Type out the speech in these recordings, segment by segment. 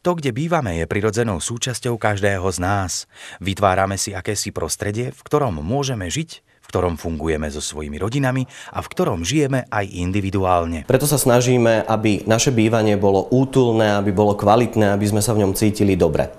To, kde bývame, je prirodzenou súčasťou každého z nás. Vytvárame si akési prostredie, v ktorom môžeme žiť, v ktorom fungujeme so svojimi rodinami a v ktorom žijeme aj individuálne. Preto sa snažíme, aby naše bývanie bolo útulné, aby bolo kvalitné, aby sme sa v ňom cítili dobre.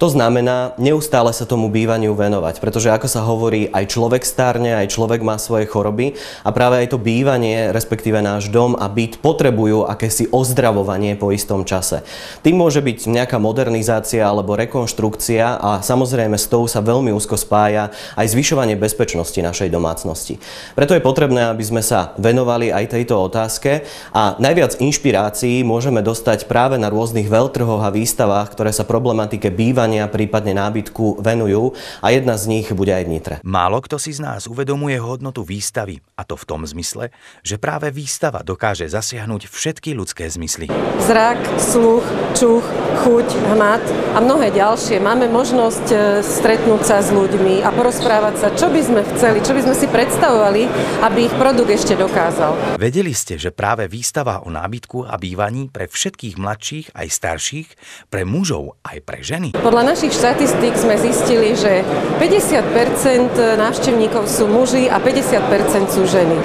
To znamená neustále sa tomu bývaniu venovať, pretože ako sa hovorí, aj človek stárne, aj človek má svoje choroby a práve aj to bývanie, respektíve náš dom a byt potrebujú akési ozdravovanie po istom čase. Tým môže byť nejaká modernizácia alebo rekonštrukcia a samozrejme s tou sa veľmi úzko spája aj zvyšovanie bezpečnosti našej domácnosti. Preto je potrebné, aby sme sa venovali aj tejto otázke a najviac inšpirácií môžeme dostať práve na rôznych veľtrhoch a výstavách, ktoré sa problematike bývania, prípadne nábytku venujú a jedna z nich bude aj v Nitre. Málo kto si z nás uvedomuje hodnotu výstavy, a to v tom zmysle, že práve výstava dokáže zasiahnuť všetky ľudské zmysly. Zrak, sluch, čuch, chuť, hmat a mnohé ďalšie. Máme možnosť stretnúť sa s ľuďmi a porozprávať sa, čo by sme chceli, čo by sme si predstavovali, aby ich produkt ešte dokázal. Vedeli ste, že práve výstava o nábytku a bývaní pre všetkých mladších aj starších, pre mužov aj pre ženy? Podľa našich štatistík sme zistili, že 50% návštevníkov sú muži a 50% sú ženy.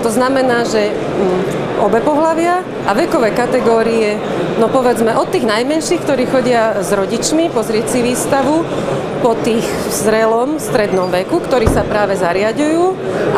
To znamená, že obe pohlavia a vekové kategórie, no povedzme od tých najmenších, ktorí chodia s rodičmi pozrieť si výstavu, po tých v zrelom strednom veku, ktorí sa práve zariaďujú,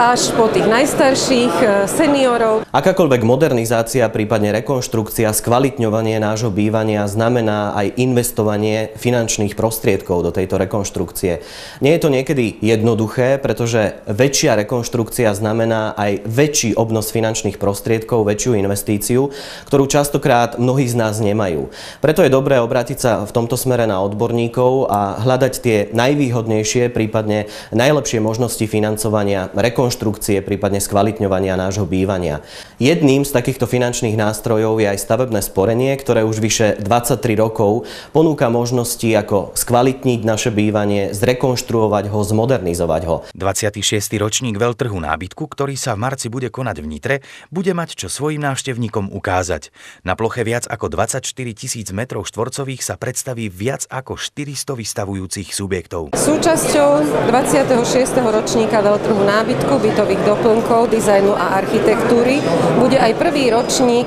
až po tých najstarších seniorov. Akákoľvek modernizácia, prípadne rekonštrukcia, skvalitňovanie nášho bývania znamená aj investovanie finančných prostriedkov do tejto rekonštrukcie. Nie je to niekedy jednoduché, pretože väčšia rekonštrukcia znamená aj väčší obnos finančných prostriedkov, väčšiu investíciu, ktorú častokrát mnohí z nás nemajú. Preto je dobré obrátiť sa v tomto smere na odborníkov a hľadať tie najvýhodnejšie, prípadne najlepšie možnosti financovania, rekonštrukcie, prípadne skvalitňovania nášho bývania. Jedným z takýchto finančných nástrojov je aj stavebné sporenie, ktoré už vyše 23 rokov ponúka možnosti, ako skvalitniť naše bývanie, zrekonštruovať ho, zmodernizovať ho. 26. ročník veľtrhu nábytku, ktorý sa v marci bude konať v Nitre, bude mať čo svojim návštevníkom ukázať. Na ploche viac ako 24 000 m2 sa predstaví viac ako 400 vystavujúcich subjektov. Súčasťou 26. ročníka veľtrhu nábytku, bytových doplnkov, dizajnu a architektúry bude aj prvý ročník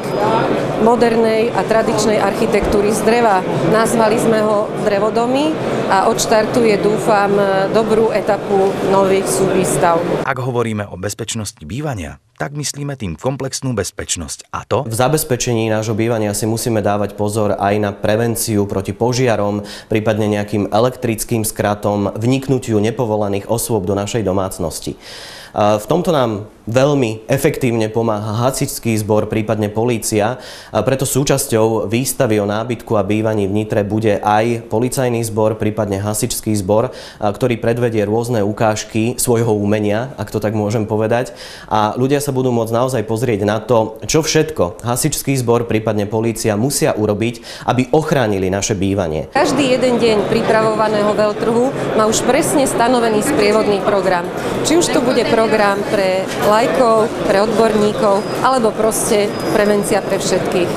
modernej a tradičnej architektúry z dreva. Nazvali sme ho Drevodomy a odštartuje, dúfam, dobrú etapu nových súvýstav. Ak hovoríme o bezpečnosti bývania, tak myslíme tým komplexnú bezpečnosť. A to? V zabezpečení nášho bývania si musíme dávať pozor aj na prevenciu proti požiarom, prípadne nejakým elektrickým skratom, vniknutiu nepovolených osôb do našej domácnosti. V tomto nám veľmi efektívne pomáha hasičský zbor, prípadne polícia. Preto súčasťou výstavy o nábytku a bývaní v Nitre bude aj policajný zbor, prípadne hasičský zbor, ktorý predvedie rôzne ukážky svojho umenia, ak to tak môžem povedať. A ľudia sa budú môcť naozaj pozrieť na to, čo všetko hasičský zbor, prípadne polícia musia urobiť, aby ochránili naše bývanie. Každý jeden deň pripravovaného veľtrhu má už presne stanovený sprievodný program. Či už to bude program pre laikov, pre odborníkov, alebo proste prevencia pre všetkých.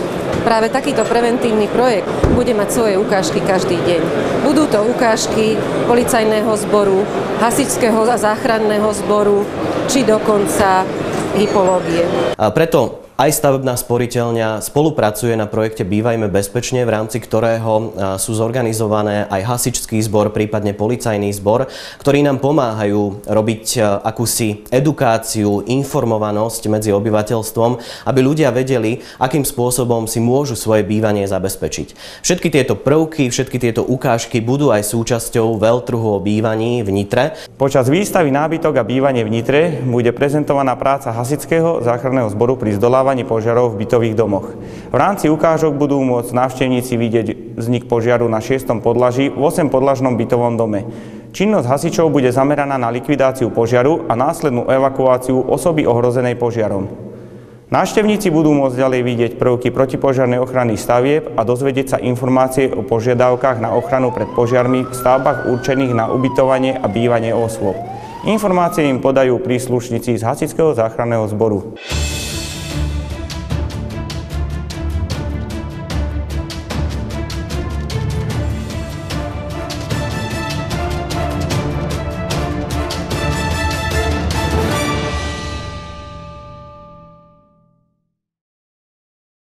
Práve takýto preventívny projekt bude mať svoje ukážky každý deň. Budú to ukážky policajného zboru, hasičského a záchranného zboru, či dokonca hypológie. A preto aj stavebná sporiteľňa spolupracuje na projekte Bývajme bezpečne, v rámci ktorého sú zorganizované aj hasičský zbor, prípadne policajný zbor, ktorí nám pomáhajú robiť akúsi edukáciu, informovanosť medzi obyvateľstvom, aby ľudia vedeli, akým spôsobom si môžu svoje bývanie zabezpečiť. Všetky tieto prvky, všetky tieto ukážky budú aj súčasťou veľtrhu o bývaní v Nitre. Počas výstavy Nábytok a bývanie v Nitre bude prezentovaná práca hasičského záchranného zboru pri zdolávaní požiarov v bytových domoch. V rámci ukážok budú môcť návštevníci vidieť vznik požiaru na 6. podlaží v 8-podlažnom bytovom dome. Činnosť hasičov bude zameraná na likvidáciu požiaru a následnú evakuáciu osoby ohrozenej požiarom. Návštevníci budú môcť ďalej vidieť prvky protipožiarnej ochrany stavieb a dozvedieť sa informácie o požiadavkách na ochranu pred požiarmi v stavbách určených na ubytovanie a bývanie osôb. Informácie im podajú príslušníci z hasičského záchranného zboru.